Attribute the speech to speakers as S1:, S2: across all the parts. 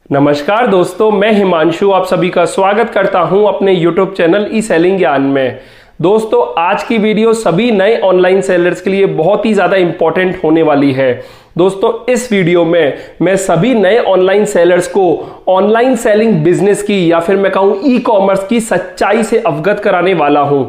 S1: नमस्कार दोस्तों, मैं हिमांशु आप सभी का स्वागत करता हूं अपने YouTube चैनल ई सेलिंग ज्ञान में। दोस्तों, आज की वीडियो सभी नए ऑनलाइन सेलर्स के लिए बहुत ही ज़्यादा इंपॉर्टेंट होने वाली है। दोस्तों, इस वीडियो में मैं सभी नए ऑनलाइन सेलर्स को ऑनलाइन सेलिंग बिजनेस की या फिर मैं कहूं ई कॉमर्स की सच्चाई से अवगत कराने वाला हूं।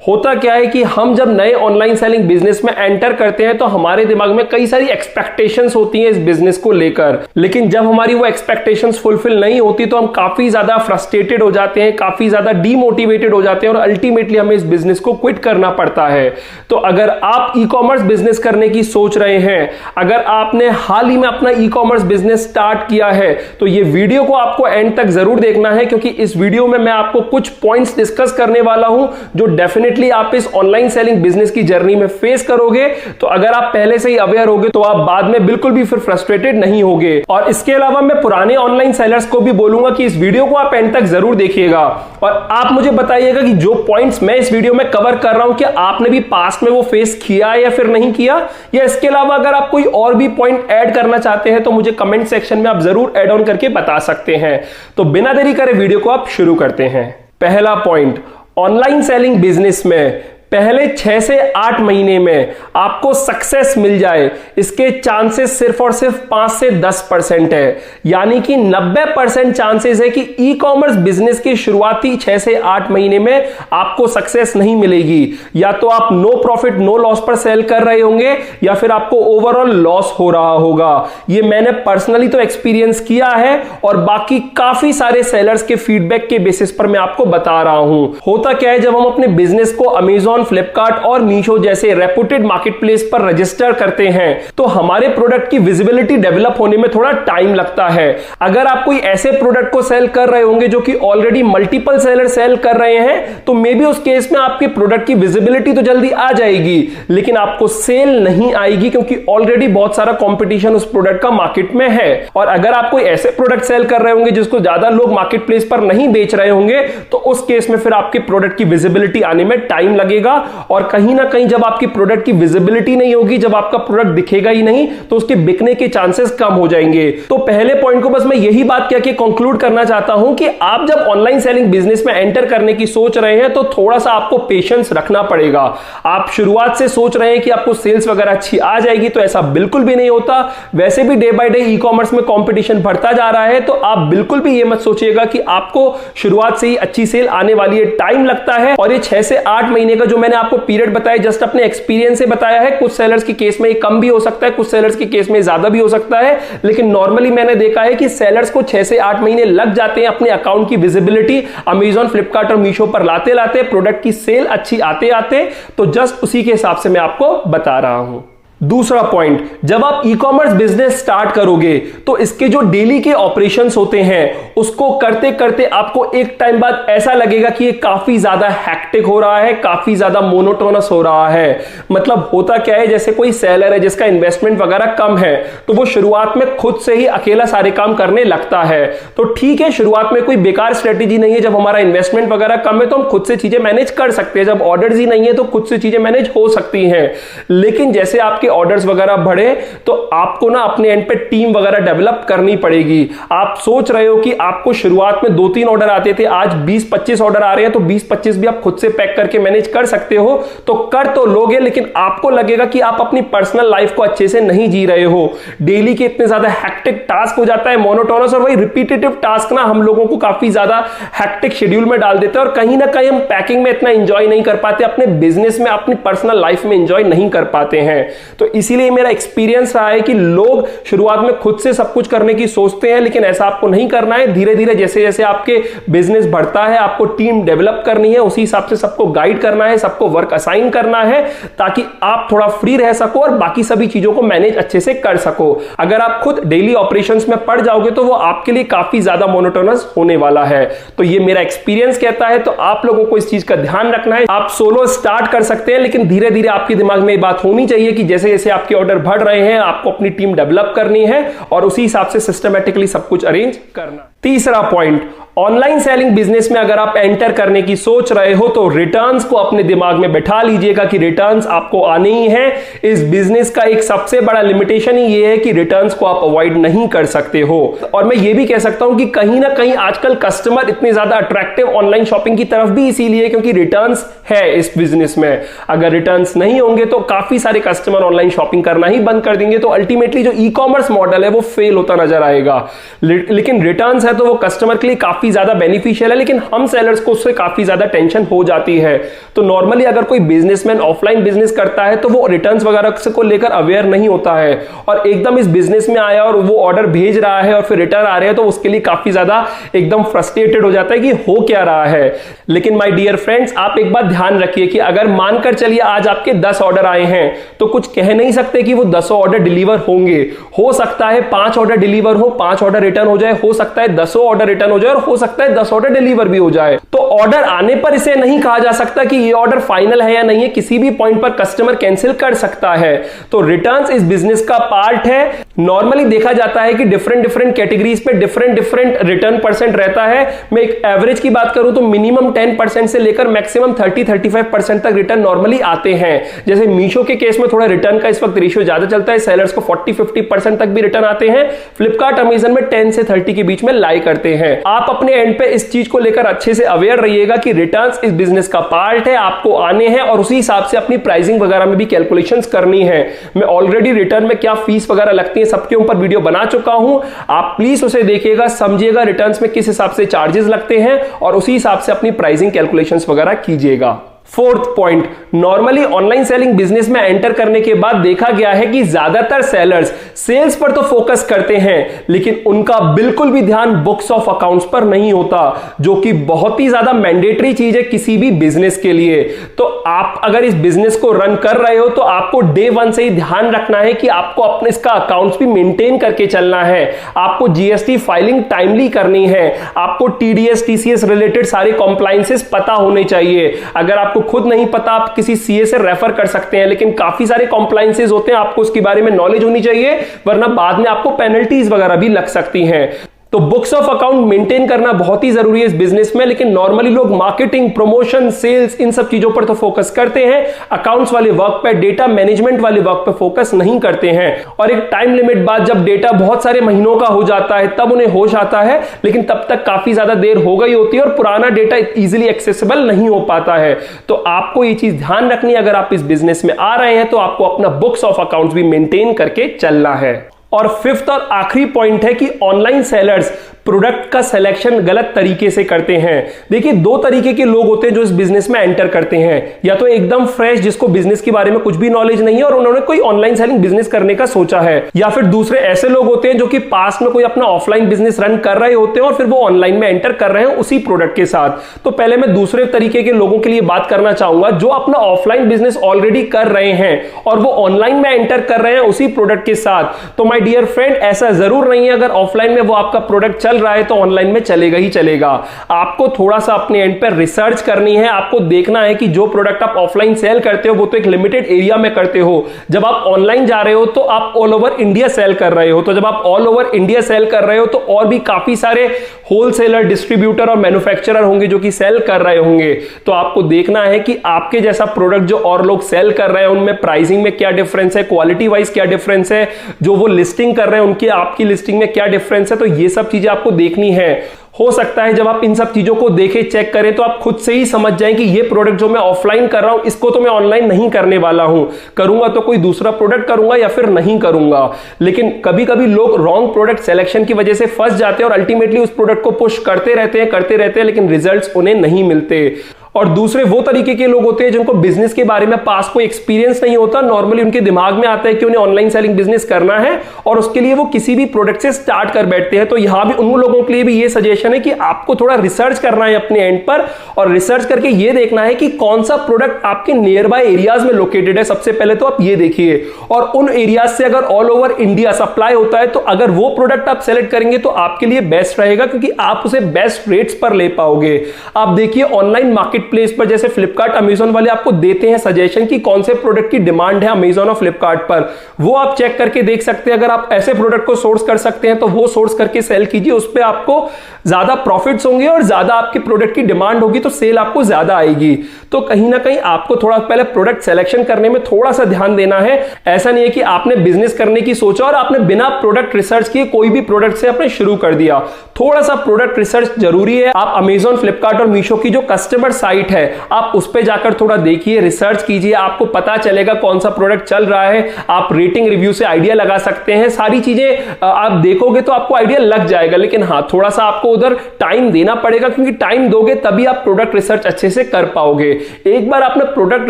S1: होता क्या है कि हम जब नए ऑनलाइन सेलिंग बिजनेस में एंटर करते हैं तो हमारे दिमाग में कई सारी एक्सपेक्टेशंस होती हैं इस बिजनेस को लेकर, लेकिन जब हमारी वो एक्सपेक्टेशंस फुलफिल नहीं होती तो हम काफी ज्यादा फ्रस्ट्रेटेड हो जाते हैं, काफी ज्यादा डीमोटिवेटेड हो जाते हैं और अल्टीमेटली हमें इस बिजनेस को क्विट करना पड़ता है। तो अगर आप ई कॉमर्स बिजनेस करने की सोच रहे हैं, अगर आपने हाल ही में अपना ई कॉमर्स बिजनेस स्टार्ट किया है, तो ये वीडियो को आपको एंड तक जरूर देखना है, क्योंकि इस वीडियो में मैं आपको कुछ पॉइंट्स डिस्कस करने वाला हूं जो डेफिनेटली आप इस ऑनलाइन सेलिंग बिजनेस की जर्नी में फेस करोगे। तो अगर आप पहले से ही अवेयर होगे तो आप बाद में बिल्कुल भी फिर फ्रस्ट्रेटेड नहीं होगे। और इसके अलावा मैं पुराने ऑनलाइन सेलर्स को भी बोलूंगा कि इस वीडियो को आप एंड तक जरूर देखिएगा और आप मुझे बताइएगा कि जो पॉइंट्स मैं इस वीडियो में कवर कर रहा हूं कि आपने भी पास्ट में वो फेस किया या फिर नहीं किया, या इसके अलावा अगर आप कोई और भी पॉइंट ऐड करना चाहते हैं तो मुझे कमेंट सेक्शन में आप जरूर ऐड ऑन करके बता सकते हैं। तो बिना देरी करे वीडियो को आप शुरू करते हैं। पहला पॉइंट, ऑनलाइन सेलिंग बिजनेस में पहले 6 से 8 महीने में आपको सक्सेस मिल जाए, इसके चांसेस सिर्फ और सिर्फ 5 से 10% है। यानी कि 90% चांसेस है कि ई कॉमर्स बिजनेस की शुरुआती 6 से 8 महीने में आपको सक्सेस नहीं मिलेगी। या तो आप नो प्रॉफिट नो लॉस पर सेल कर रहे होंगे या फिर आपको ओवरऑल लॉस हो रहा होगा। ये मैंने पर्सनली तो एक्सपीरियंस किया है और बाकी काफी सारे सेलर्स के फीडबैक के बेसिस पर मैं आपको बता रहा हूं। होता क्या है, जब हम अपने बिजनेस को अमेजॉन, फ्लिपकार्ट और मीशो जैसे रेपुटेड मार्केटप्लेस पर रजिस्टर करते हैं तो हमारे प्रोडक्ट की विजिबिलिटी डेवलप होने में थोड़ा टाइम लगता है। अगर आप कोई ऐसे प्रोडक्ट को सेल कर रहे होंगे जो कि ऑलरेडी मल्टीपल सेलर सेल कर रहे हैं, तो मे बी उस केस में आपके प्रोडक्ट की विजिबिलिटी तो जल्दी आ जाएगी, लेकिन आपको सेल नहीं आएगी क्योंकि ऑलरेडी बहुत सारा कंपटीशन उस प्रोडक्ट का मार्केट में है। और अगर आप कोई ऐसे प्रोडक्ट सेल कर रहे होंगे जिसको ज्यादा लोग मार्केटप्लेस पर नहीं बेच रहे होंगे, तो उस केस में फिर आपके प्रोडक्ट की विजिबिलिटी आने में टाइम लगेगा। और कहीं ना कहीं जब आपकी प्रोडक्ट की विजिबिलिटी नहीं होगी, जब आपका प्रोडक्ट दिखेगा ही नहीं, तो उसके बिकने के चांसेस कम हो जाएंगे। तो पहले पॉइंट को बस मैं यही बात कह के कंक्लूड करना चाहता हूं कि आप जब ऑनलाइन सेलिंग बिजनेस में एंटर करने की सोच रहे हैं तो थोड़ा सा आपको पेशेंस रखना पड़ेगा। आप शुरुआत से सोच रहे हैं कि आपको सेल्स वगैरह अच्छी आ जाएगी, तो ऐसा बिल्कुल भी नहीं होता। वैसे भी day by day e commerce में कंपटीशन बढ़ता जा रहा है, तो आप बिल्कुल भी ये मत सोचिएगा कि आपको शुरुआत से ही अच्छी सेल आने वाली है। टाइम लगता है और ये 6 से 8 महीने का जो मैंने आपको पीरियड बताया, जस्ट अपने एक्सपीरियंस से बताया है। कुछ सेलर्स के केस में ये कम भी हो सकता है, कुछ सेलर्स के केस में ज्यादा भी हो सकता है, लेकिन नॉर्मली मैंने देखा है कि सेलर्स को 6 से 8 महीने लग जाते हैं अपने अकाउंट की विजिबिलिटी अमेजॉन, फ्लिपकार्ट और मीशो पर लाते लाते, प्रोडक्ट की सेल अच्छी आते आते। तो जस्ट उसी के हिसाब से मैं आपको बता रहा हूं। दूसरा पॉइंट, जब आप ई कॉमर्स बिजनेस स्टार्ट करोगे तो इसके जो डेली के ऑपरेशंस होते हैं उसको करते करते आपको एक टाइम बाद ऐसा लगेगा कि ये काफी ज्यादा हैक्टिक हो रहा है, काफी ज्यादा मोनोटोनस हो रहा है। मतलब होता क्या है, जैसे कोई सेलर है जिसका इन्वेस्टमेंट वगैरह कम है, तो वो शुरुआत में खुद से ही अकेला सारे काम करने लगता है। तो ठीक है, शुरुआत में कोई बेकार स्ट्रेटेजी नहीं है। जब हमारा इन्वेस्टमेंट वगैरह कम है तो हम खुद से चीजें मैनेज कर सकते हैं। जब ऑर्डर्स ही नहीं है तो खुद से चीजें मैनेज हो सकती हैं। लेकिन जैसे आपके ऑर्डर्स वगैरह बढ़े तो आपको ना अपने एंड पे टीम वगैरह डेवलप करनी पड़ेगी। आप सोच रहे हो कि आपको शुरुआत में 2-3 ऑर्डर आते थे, आज 20-25 ऑर्डर आ रहे हैं, तो 20-25 भी आप खुद से पैक करके मैनेज कर सकते हो, तो कर तो लोगे, लेकिन आपको लगेगा कि आप अपनी पर्सनल लाइफ को अच्छे से नहीं जी रहे हो। डेली के इतने ज्यादा हैक्टिक टास्क हो जाता है, मोनोटोनस, और वही रिपीटेटिव टास्क ना हम लोगों को काफी ज्यादा हैक्टिक शेड्यूल में डाल देते हैं और कहीं ना कहीं हम पैकिंग में इतना एंजॉय नहीं कर पाते, अपने बिजनेस में, अपनी पर्सनल लाइफ में एंजॉय नहीं कर पाते हैं। तो इसीलिए मेरा एक्सपीरियंस रहा है कि लोग शुरुआत में खुद से सब कुछ करने की सोचते हैं, लेकिन ऐसा आपको नहीं करना है। धीरे धीरे जैसे जैसे आपके बिजनेस बढ़ता है, आपको टीम डेवलप करनी है, उसी हिसाब से सबको गाइड करना है, सबको वर्क असाइन करना है, ताकि आप थोड़ा फ्री रह सको और बाकी सभी चीजों को मैनेज अच्छे से कर सको। अगर आप खुद डेली ऑपरेशंस में पड़ जाओगे तो वो आपके लिए काफी ज्यादा मोनोटोनस होने वाला है। तो ये मेरा एक्सपीरियंस कहता है। तो आप लोगों को इस चीज का ध्यान रखना है। आप सोलो स्टार्ट कर सकते हैं, लेकिन धीरे धीरे आपके दिमाग में ये बात होनी चाहिए कि जैसे जैसे आपके ऑर्डर बढ़ रहे हैं, आपको अपनी टीम डेवलप करनी है और उसी हिसाब से सिस्टमैटिकली सब कुछ अरेंज करना। तीसरा पॉइंट, ऑनलाइन सेलिंग बिजनेस में अगर आप एंटर करने की सोच रहे हो तो रिटर्न्स को अपने दिमाग में बैठा लीजिएगा कि रिटर्न्स आपको आने ही है। इस बिजनेस का एक सबसे बड़ा लिमिटेशन ही ये है कि रिटर्न्स को आप अवॉइड नहीं कर सकते हो। और मैं ये भी कह सकता हूं कि कहीं ना कहीं आजकल कस्टमर इतने ज्यादा अट्रैक्टिव ऑनलाइन शॉपिंग की तरफ भी इसीलिए क्योंकि रिटर्न्स है इस बिजनेस में। अगर रिटर्न्स नहीं होंगे तो काफी सारे कस्टमर ऑनलाइन शॉपिंग करना ही बंद कर देंगे, तो अल्टीमेटली जो ई कॉमर्स मॉडल है वो फेल होता नजर आएगा। लेकिन रिटर्न्स है तो वो कस्टमर के लिए काफी ज्यादा बेनिफिशियल है, लेकिन हम सेलर्स को उससे काफी ज्यादा टेंशन हो जाती है। तो नॉर्मली अगर कोई बिजनेसमैन ऑफलाइन बिजनेस करता है तो वो रिटर्न्स वगैरह को लेकर अवेयर नहीं होता है और एकदम इस बिजनेस में आया और वो ऑर्डर भेज रहा है और फिर रिटर्न आ रहे हैं तो उसके लिए काफी ज्यादा एकदम फ्रस्ट्रेटेड हो जाता है कि हो क्या रहा है। लेकिन माय डियर फ्रेंड्स, आप एक बात ध्यान रखिए कि अगर मानकर चलिए आज आपके 10 ऑर्डर आए हैं तो कुछ कह नहीं सकते कि वो 10 ऑर्डर डिलीवर होंगे। हो सकता है 5 ऑर्डर डिलीवर हो, 5 ऑर्डर रिटर्न हो जाए, हो सकता है 10 ऑर्डर रिटर्न हो जाए और हो सकता है 10 ऑर्डर डिलीवर भी हो जाए। तो ऑर्डर आने पर इसे नहीं कहा जा सकता कि ये ऑर्डर फाइनल है या नहीं है, किसी भी पॉइंट पर कस्टमर कैंसिल कर सकता है। तो रिटर्न्स इस बिजनेस का पार्ट है। नॉर्मली देखा जाता है कि डिफरेंट कैटेगरीज पे डिफरेंट रिटर्न परसेंट रहता है। मैं एक एवरेज की बात करूं तो मिनिमम 10% से लेकर मैक्सिमम 30-35% तक रिटर्न नॉर्मली आते हैं। जैसे मीशो के केस में थोड़ा रिटर्न का इस वक्त रेशियो ज्यादा चलता है, सेलर्स को 40-50% तक भी रिटर्न आते हैं। फ्लिपकार्ट अमेजन में 10 से 30 के बीच में लाई करते हैं। आप अपने एंड पे इस चीज को लेकर अच्छे से अवेयर रहिएगा कि रिटर्न्स इस बिजनेस का पार्ट है, आपको आने हैं और उसी हिसाब से अपनी प्राइसिंग वगैरह में भी कैलकुलेशंस करनी है। मैं ऑलरेडी रिटर्न में क्या फीस वगैरह लगती है सबके ऊपर वीडियो बना चुका हूं, आप प्लीज उसे देखिएगा, समझिएगा रिटर्न्स में किस हिसाब से चार्जेस लगते हैं और उसी हिसाब से अपनी प्राइसिंग कैलकुलेशंस वगैरह कीजिएगा। Fourth point, normally online selling business में एंटर करने के बाद देखा गया है कि ज्यादातर सेलर्स सेल्स पर तो फोकस करते हैं लेकिन उनका बिल्कुल भी ध्यान बुक्स ऑफ अकाउंट्स पर नहीं होता, जो कि बहुत ही ज्यादा मैंडेटरी चीज है किसी भी बिजनेस के लिए। तो आप अगर इस बिजनेस को रन कर रहे हो तो आपको डे 1 से ही ध्यान रखना है कि आपको अपने इसका अकाउंट्स भी मेंटेन करके चलना है। आपको जीएसटी फाइलिंग टाइमली करनी है, आपको टीडीएस टीसीएस रिलेटेड सारे कॉम्प्लायंसेस पता होने चाहिए। अगर आपको खुद नहीं पता आप किसी सीए से रेफर कर सकते हैं, लेकिन काफी सारे कॉम्प्लायंसेस होते हैं, आपको उसके बारे में नॉलेज होनी चाहिए, वरना बाद में आपको पेनल्टीज वगैरह भी लग सकती हैं। तो बुक्स ऑफ अकाउंट मेंटेन करना बहुत ही जरूरी है इस बिजनेस में, लेकिन नॉर्मली लोग मार्केटिंग, प्रमोशन, सेल्स इन सब चीजों पर तो फोकस करते हैं, अकाउंट्स वाले वर्क पे, डेटा मैनेजमेंट वाले वर्क पे फोकस नहीं करते हैं। और एक टाइम लिमिट बाद जब डेटा बहुत सारे महीनों का हो जाता है तब उन्हें होश आता है, लेकिन तब तक काफी ज्यादा देर हो गई होती है और पुराना डेटा इजीली एक्सेसिबल नहीं हो पाता है। तो आपको ये चीज ध्यान रखनी है, अगर आप इस बिजनेस में आ रहे हैं तो आपको अपना बुक्स ऑफ अकाउंट्स भी मेंटेन करके चलना है। और फिफ्थ और आखिरी पॉइंट है कि ऑनलाइन सेलर्स प्रोडक्ट का सिलेक्शन गलत तरीके से करते हैं। देखिए, 2 तरीके के लोग होते हैं जो इस बिजनेस में एंटर करते हैं। या तो एकदम फ्रेश जिसको बिजनेस के बारे में कुछ भी नॉलेज नहीं है और उन्होंने कोई ऑनलाइन सेलिंग बिजनेस करने का सोचा है, या फिर दूसरे ऐसे लोग होते हैं जो कि पास में कोई अपना ऑफलाइन बिजनेस रन कर रहे होते हैं और फिर वो ऑनलाइन में एंटर कर रहे हैं उसी प्रोडक्ट के साथ। तो पहले मैं दूसरे तरीके के लोगों के लिए बात करना चाहूंगा जो अपना ऑफलाइन बिजनेस ऑलरेडी कर रहे हैं और वो ऑनलाइन में एंटर कर रहे हैं उसी प्रोडक्ट के साथ। तो माय डियर फ्रेंड, ऐसा जरूर नहीं है अगर ऑफलाइन में वो आपका प्रोडक्ट चल रहा है तो ऑनलाइन में चलेगा ही चलेगा। आपको थोड़ा सा अपने एंड पर रिसर्च करनी है, आपको देखना है कि जो प्रोडक्ट आप ऑफलाइन सेल करते हो वो तो एक लिमिटेड एरिया में करते हो। जब आप ऑनलाइन जा रहे हो तो आप ऑल ओवर इंडिया सेल कर रहे हो। तो जब आप ऑल ओवर इंडिया सेल कर रहे हो तो और भी काफी सारे होलसेलर, डिस्ट्रीब्यूटर और मैन्युफैक्चरर होंगे जो कि सेल कर रहे होंगे। तो आपको देखना है कि आपके जैसा प्रोडक्ट जो और लोग सेल कर रहे हैं उनमें प्राइसिंग में क्या डिफरेंस है, क्वालिटी वाइज क्या डिफरेंस है, जो वो लिस्टिंग कर रहे हैं उनकी आपकी लिस्टिंग में क्या डिफरेंस है। तो ये सब चीजें आपको देखनी है। हो सकता है जब आप इन सब चीजों को देखें, चेक करें, तो आप खुद से ही समझ जाएं कि ये प्रोडक्ट जो मैं ऑफलाइन कर रहा हूं इसको तो मैं ऑनलाइन नहीं करने वाला हूं, करूंगा तो कोई दूसरा प्रोडक्ट करूंगा या फिर नहीं करूंगा। लेकिन कभी कभी लोग रॉन्ग प्रोडक्ट सिलेक्शन की वजह से फंस जाते हैं और अल्टीमेटली उस प्रोडक्ट को पुश करते रहते हैं लेकिन रिजल्ट्स उन्हें नहीं मिलते। और दूसरे वो तरीके के लोग होते हैं जिनको बिजनेस के बारे में पास कोई एक्सपीरियंस नहीं होता, नॉर्मली उनके दिमाग में आता है कि उन्हें ऑनलाइन सेलिंग बिजनेस करना है और उसके लिए वो किसी भी प्रोडक्ट से स्टार्ट कर बैठते हैं। तो यहां भी उन लोगों के लिए भी ये सजेशन है कि आपको थोड़ा रिसर्च करना है अपने एंड पर और रिसर्च करके ये देखना है कि कौन सा प्रोडक्ट आपके नियर बाय एरियाज में लोकेटेड है। सबसे पहले तो आप ये देखिए, और उन एरियाज से अगर ऑल ओवर इंडिया सप्लाई होता है तो अगर वो प्रोडक्ट आप सेलेक्ट करेंगे तो आपके लिए बेस्ट रहेगा, क्योंकि आप उसे बेस्ट रेट्स पर ले पाओगे। आप देखिए, ऑनलाइन मार्केटिंग मार्केट प्लेस पर जैसे फ्लिपकार्ट अमेजन वाले आपको देते हैं सजेशन कि कौन से प्रोडक्ट की डिमांड है अमेजन और फ्लिपकार्ट पर, वो आप चेक करके देख सकते हैं। अगर आप ऐसे प्रोडक्ट को सोर्स कर सकते हैं तो वो सोर्स करके सेल कीजिए, उस पर आपको ज्यादा प्रॉफिट्स होंगे और ज्यादा आपके प्रोडक्ट की डिमांड होगी तो सेल आपको ज्यादा आएगी। तो कहीं ना कहीं आपको थोड़ा पहले प्रोडक्ट सिलेक्शन करने में थोड़ा सा ध्यान देना है। ऐसा नहीं है कि आपने बिजनेस करने की सोचा और आपने बिना प्रोडक्ट रिसर्च किए कोई भी प्रोडक्ट से आपने शुरू कर दिया। थोड़ा सा प्रोडक्ट रिसर्च जरूरी है। आप अमेजन, फ्लिपकार्ट और मीशो की जो कस्टमर साइट है आप उस पर जाकर थोड़ा देखिए, रिसर्च कीजिए, आपको पता चलेगा कौन सा प्रोडक्ट चल रहा है। आप रेटिंग रिव्यू से आइडिया लगा सकते हैं। सारी चीजें आप देखोगे तो आपको आइडिया लग जाएगा, लेकिन हाँ थोड़ा सा आपको उधर टाइम देना पड़ेगा, क्योंकि टाइम दोगे तभी आप प्रोडक्ट रिसर्च अच्छे से कर पाओगे। एक बार आपने प्रोडक्ट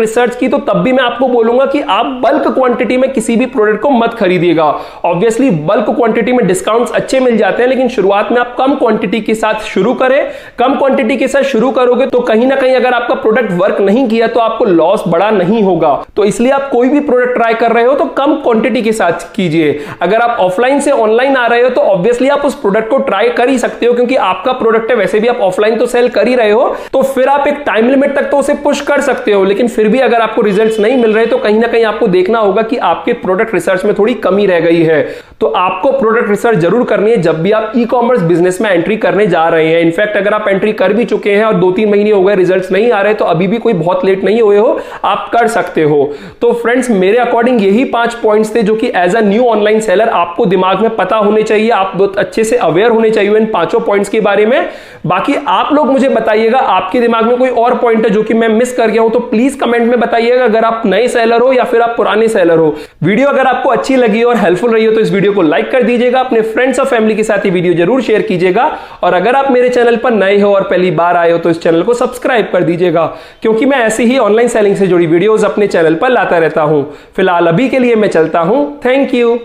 S1: रिसर्च की तो तब भी मैं आपको बोलूंगा कि आप बल्क क्वांटिटी में किसी भी प्रोडक्ट को मत खरीदिएगा। ऑब्वियसली बल्क क्वांटिटी में डिस्काउंट्स अच्छे मिल जाते हैं, लेकिन शुरुआत में आप कम क्वांटिटी के साथ शुरू करें। कम क्वांटिटी के साथ शुरू करोगे तो कहीं ना कहीं अगर आपका प्रोडक्ट वर्क नहीं किया तो आपको लॉस बड़ा नहीं होगा। तो इसलिए आप कोई भी प्रोडक्ट ट्राई कर रहे हो तो कम क्वांटिटी के साथ कीजिए। अगर आप ऑफलाइन से ऑनलाइन आ रहे हो तो ऑब्वियसली आप उस प्रोडक्ट को ट्राई कर ही सकते हो, क्योंकि आपका प्रोडक्ट है, वैसे भी आप ऑफलाइन तो सेल कर ही रहे हो, तो फिर आप एक टाइम लिमिट तक तो उसे पुश कर सकते हो। लेकिन फिर भी अगर आपको रिजल्ट्स नहीं मिल रहे तो कहीं ना कहीं आपको देखना होगा कि आपके प्रोडक्ट रिसर्च में थोड़ी कमी रह गई है। तो आपको प्रोडक्ट रिसर्च जरूर करनी है जब भी आप ई कॉमर्स बिजनेस में एंट्री करने जा रहे हैं। इनफैक्ट अगर आप एंट्री कर भी चुके हैं और 2-3 महीने हो गए रिजल्ट्स नहीं आ रहे तो अभी भी कोई बहुत लेट नहीं हुए हो, आप कर सकते हो। तो फ्रेंड्स मेरे अकॉर्डिंग यही 5 पॉइंट्स थे जो कि as a new online seller आपको दिमाग में पता होने चाहिए। आप बहुत अच्छे से अवेयर होने चाहिए इन 5 पॉइंट्स के बारे में। बाकी आप लोग मुझे बताइएगा आपके दिमाग में कोई और पॉइंट है जो कि मैं मिस कर गया हूं तो प्लीज कमेंट में बताइएगा। अगर आप नए सेलर हो या फिर आप पुराने सेलर हो। वीडियो अगर आपको अच्छी लगी और हेल्पफुल रही हो तो इस वीडियो को लाइक कर दीजिएगा। अपने फ्रेंड्स और फैमिली के साथ ये वीडियो जरूर शेयर कीजिएगा। और अगर आप मेरे चैनल पर नए हो और पहली बार आए हो तो इस चैनल को सब्सक्राइब कर दीजिएगा, क्योंकि मैं ऐसी ही ऑनलाइन सेलिंग से जुड़ी वीडियोस अपने चैनल पर लाता रहता हूं। फिलहाल अभी के लिए मैं चलता हूं। Thank you.